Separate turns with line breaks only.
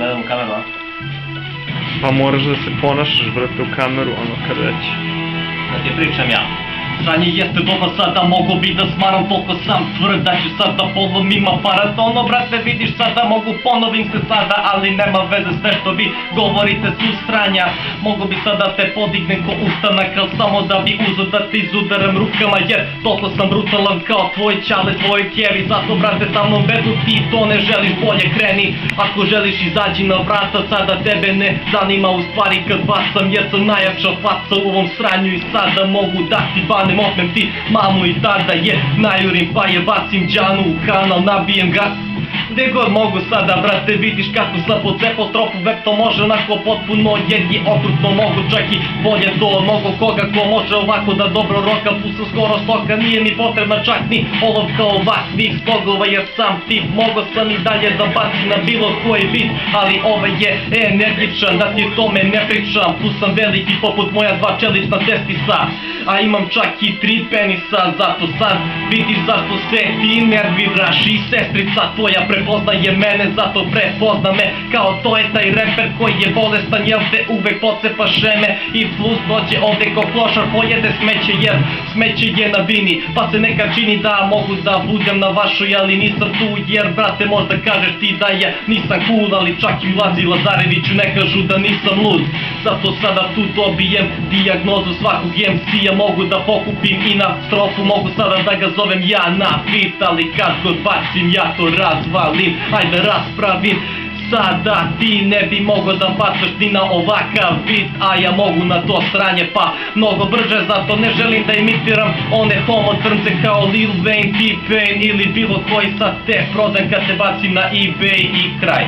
gledam u kameru, a?
Pa moraš da se ponašaš, brate, u kameru, ono, kad već.
Da ti pričam ja. Sranje jeste doba sada, mogu bi da smaram, toliko sam tvrd da ću sad da polomim aparat. Ono, brate, vidiš sada, mogu ponovim se sada, ali nema veze sve što vi govorite su sranja. Mogu bi sada te podignem ko ustanak, al samo da bi uzo da te izudaram rukama, jer toliko sam brutalan kao tvoj čale, tvoj kjevi. Zato, brate, sa mnom vezu ti to ne želiš, bolje kreni. Ako želiš izađi na vrata, sada tebe ne zanima u stvari kad bacam, jer sam najjača faca u ovom sranju i sada mogu da ti banem, otmem ti mamu i tada je najurim pa je bacim džanu u kanal, nabijem ga gdje god mogu sada, brate, vidiš kako sam pocepao strofu, web to može onako potpuno, jer je okrutno, mogu čak i bolje to, mogu koga ko može ovako da dobro roka, pusa skoro stoka, nije mi potrebna čak ni olovka ovakvih slogova, jer sam tip, mogo sam i dalje da bacim na bilo koji bit, ali ovaj je energičan, da ti tome ne pričam, tu sam veliki poput moja dva čelična testisa, a imam čak i 3 penisa, zato sad vidiš zašto se ti nerviraš i sestrica tvoja prepoznaje mene, zato prepozna me kao to je taj reper koji je bolestan, jel te uvek pocepa šeme i plus dođe ovde ko klošar pojede smeće, jer smeće je na vini, pa se nekad čini da mogu da budem na vašoj, ali nisam tu, jer brate možda kažeš ti da je nisam cool, ali čak i Lazi Lazareviću ne kažu da nisam lud, zato sada tu dobijem dijagnozu svakog MC-a, mogu da pokupim i na strofu, mogu sada da ga zovem ja na fit, ali kad god bacim ja to razvalim, ajde raspravim. Sada ti ne bi mogo da bacaš ni na ovakav bit, a ja mogu na to sranje pa mnogo brže, zato ne želim da imitiram one homo crnce kao Lil Wayne, T-Pain ili bilo koji sad te prodam kad te bacim na eBay i kraj.